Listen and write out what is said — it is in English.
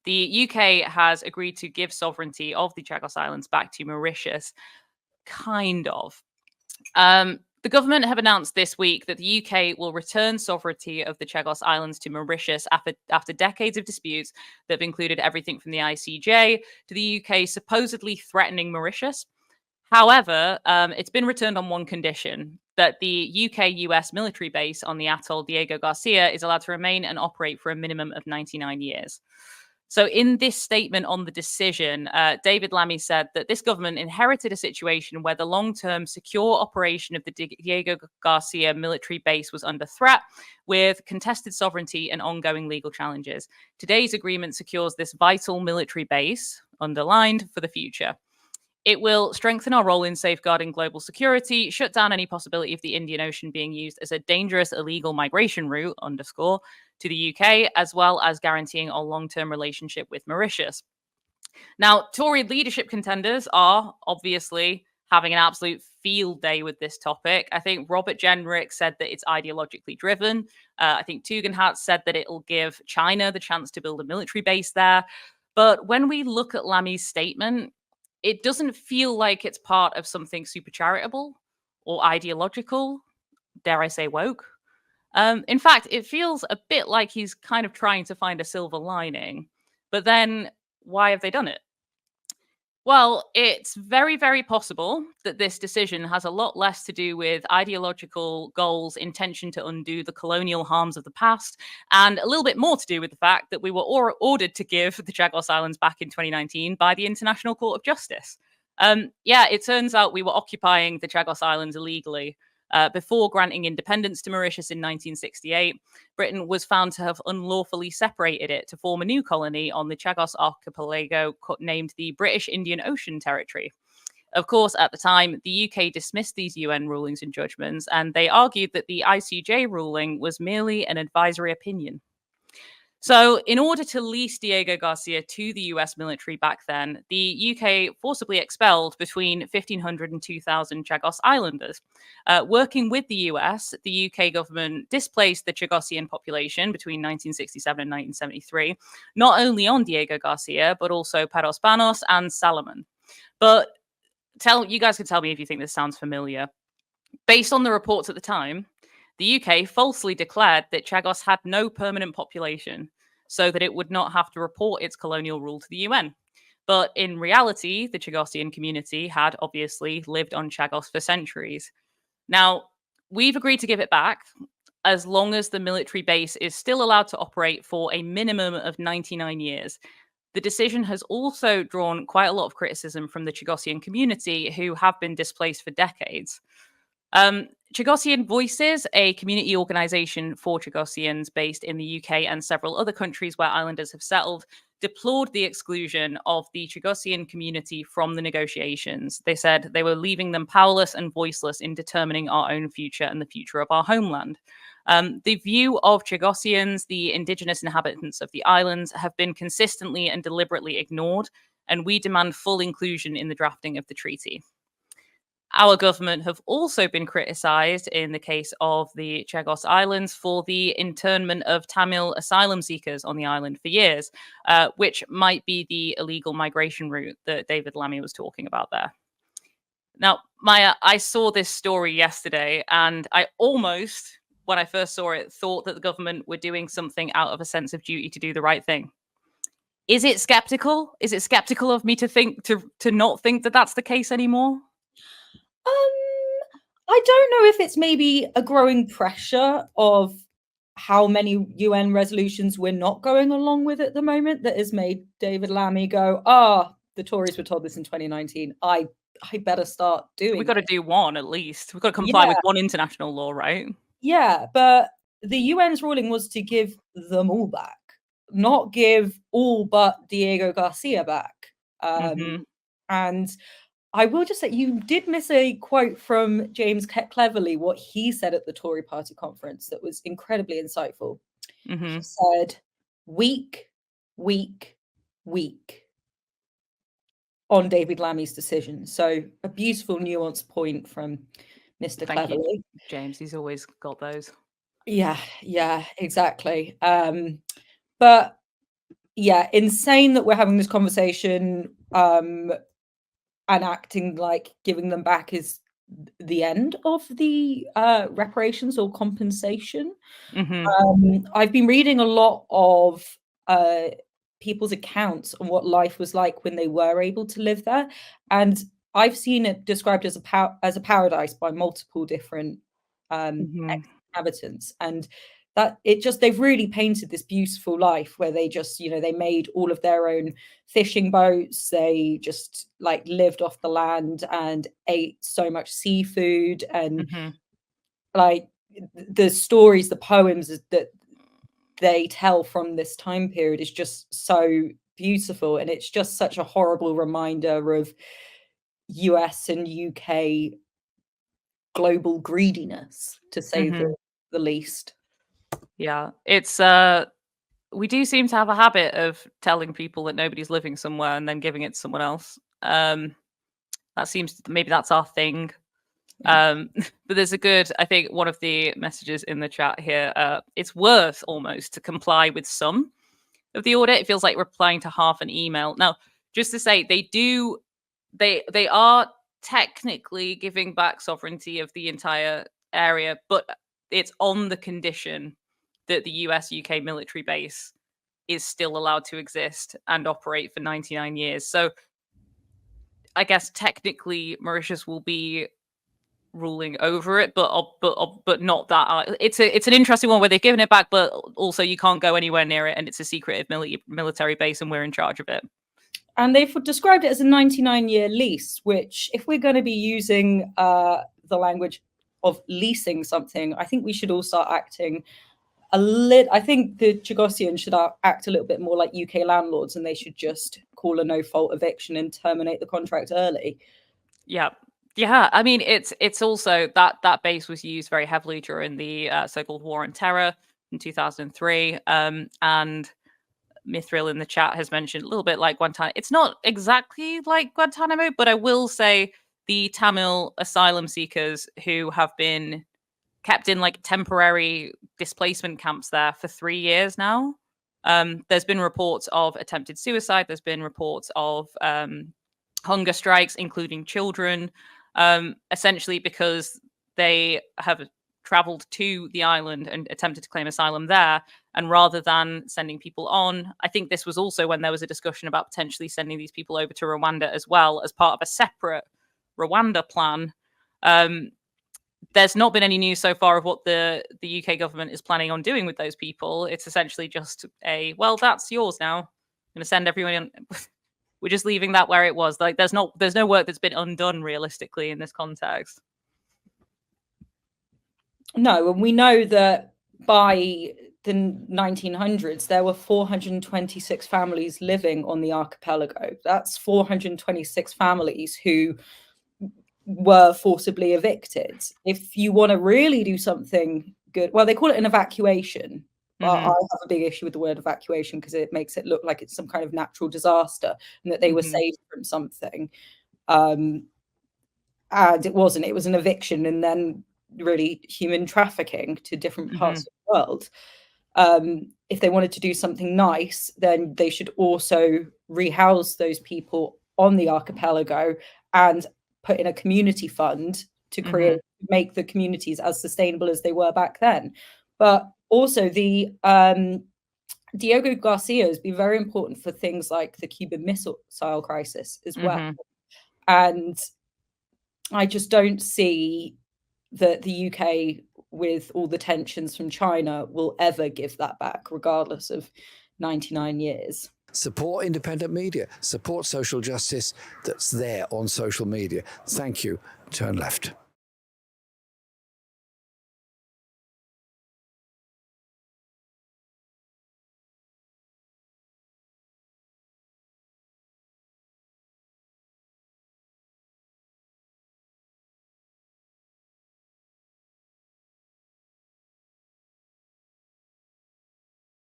the UK has agreed to give sovereignty of the Chagos Islands back to Mauritius, kind of. The government have announced this week that the UK will return sovereignty of the Chagos Islands to Mauritius after decades of disputes that have included everything from the ICJ to the UK supposedly threatening Mauritius. However, it's been returned on one condition, that the UK-US military base on the atoll Diego Garcia is allowed to remain and operate for a minimum of 99 years. So in this statement on the decision, David Lammy said that this government inherited a situation where the long-term secure operation of the Diego Garcia military base was under threat, with contested sovereignty and ongoing legal challenges. Today's agreement secures this vital military base, underlined, for the future. It will strengthen our role in safeguarding global security, shut down any possibility of the Indian Ocean being used as a dangerous illegal migration route, underscore, to the UK, as well as guaranteeing our long-term relationship with Mauritius. Now, Tory leadership contenders are obviously having an absolute field day with this topic. I think Robert Jenrick said that it's ideologically driven. I think Tugendhat said that it'll give China the chance to build a military base there. But when we look at Lammy's statement, it doesn't feel like it's part of something super charitable or ideological, dare I say woke. In fact, it feels a bit like he's kind of trying to find a silver lining. But then, why have they done it? Well, it's very, very possible that this decision has a lot less to do with ideological goals, intention to undo the colonial harms of the past, and a little bit more to do with the fact that we were ordered to give the Chagos Islands back in 2019 by the International Court of Justice. It turns out we were occupying the Chagos Islands illegally. Before granting independence to Mauritius in 1968, Britain was found to have unlawfully separated it to form a new colony on the Chagos archipelago named the British Indian Ocean Territory. Of course, at the time, the UK dismissed these UN rulings and judgments, and they argued that the ICJ ruling was merely an advisory opinion. So, in order to lease Diego Garcia to the US military back then, the UK forcibly expelled between 1,500 and 2,000 Chagos Islanders. Working with the US, the UK government displaced the Chagosian population between 1967 and 1973, not only on Diego Garcia, but also Paros Panos and Salomon. But you guys can tell me if you think this sounds familiar. Based on the reports at the time, the UK falsely declared that Chagos had no permanent population, so that it would not have to report its colonial rule to the UN. But in reality, the Chagosian community had obviously lived on Chagos for centuries. Now, we've agreed to give it back as long as the military base is still allowed to operate for a minimum of 99 years. The decision has also drawn quite a lot of criticism from the Chagosian community, who have been displaced for decades. Chagosian Voices, a community organisation for Chagosians based in the UK and several other countries where islanders have settled, deplored the exclusion of the Chagosian community from the negotiations. They said they were leaving them powerless and voiceless in determining our own future and the future of our homeland. The view of Chagosians, the indigenous inhabitants of the islands, have been consistently and deliberately ignored, and we demand full inclusion in the drafting of the treaty. Our government have also been criticised in the case of the Chagos Islands for the internment of Tamil asylum seekers on the island for years, which might be the illegal migration route that David Lammy was talking about there. Now, Maya, I saw this story yesterday, and I almost, when I first saw it, thought that the government were doing something out of a sense of duty to do the right thing. Is it skeptical? Is it skeptical of me to not think that that's the case anymore? I don't know if it's maybe a growing pressure of how many UN resolutions we're not going along with at the moment that has made David Lammy go, the Tories were told this in 2019. I better start doing We've got to do one at least. We've got to comply with one international law, right? Yeah, but the UN's ruling was to give them all back, not give all but Diego Garcia back. And I will just say, you did miss a quote from James Cleverly, what he said at the Tory party conference that was incredibly insightful. He said, weak, weak, weak on David Lammy's decision. So a beautiful nuanced point from Mr. Cleverly. You, James, he's always got those. Yeah, exactly. But yeah, insane that we're having this conversation, and acting like giving them back is the end of the reparations or compensation. I've been reading a lot of people's accounts on what life was like when they were able to live there, and I've seen it described as a paradise by multiple different inhabitants, and that they've really painted this beautiful life where they just, they made all of their own fishing boats, they just like lived off the land and ate so much seafood, and like the stories, the poems that they tell from this time period is just so beautiful, and it's just such a horrible reminder of US and UK global greediness, to say the least. Yeah, it's we do seem to have a habit of telling people that nobody's living somewhere and then giving it to someone else. That seems, maybe that's our thing. But there's I think one of the messages in the chat here, it's worth almost to comply with some of the audit. It feels like replying to half an email. Now, just to say, they are technically giving back sovereignty of the entire area, but it's on the condition that the US UK military base is still allowed to exist and operate for 99 years. So I guess technically Mauritius will be ruling over it, but not that. It's an interesting one where they've given it back, but also you can't go anywhere near it, and it's a secretive military base, and we're in charge of it. And they've described it as a 99-year lease, which, if we're going to be using the language of leasing something, I think we should all start acting I think the Chagosians should act a little bit more like UK landlords, and they should just call a no-fault eviction and terminate the contract early. Yeah. Yeah, I mean, it's also that base was used very heavily during the so-called War on Terror in 2003, and Mithril in the chat has mentioned a little bit like Guantanamo. It's not exactly like Guantanamo, but I will say the Tamil asylum seekers who have been kept in like temporary displacement camps there for 3 years now. There's been reports of attempted suicide. There's been reports of hunger strikes, including children, essentially because they have traveled to the island and attempted to claim asylum there. And rather than sending people on, I think this was also when there was a discussion about potentially sending these people over to Rwanda as well as part of a separate Rwanda plan. There's not been any news so far of what the UK government is planning on doing with those people. It's essentially just well, that's yours now. I'm going to send everyone in. We're just leaving that where it was. Like there's no work that's been undone realistically in this context. No, and we know that by the 1900s, there were 426 families living on the archipelago. That's 426 families who were forcibly evicted. If you want to really do something good, well, they call it an evacuation. But I have a big issue with the word evacuation because it makes it look like it's some kind of natural disaster and that they were saved from something. And it wasn't. It was an eviction and then really human trafficking to different parts of the world. If they wanted to do something nice, then they should also rehouse those people on the archipelago and put in a community fund to make the communities as sustainable as they were back then. But also the Diego Garcia has been very important for things like the Cuban Missile Crisis as well. And I just don't see that the UK, with all the tensions from China, will ever give that back, regardless of 99 years. Support independent media, support social justice that's there on social media. Thank you. Turn left.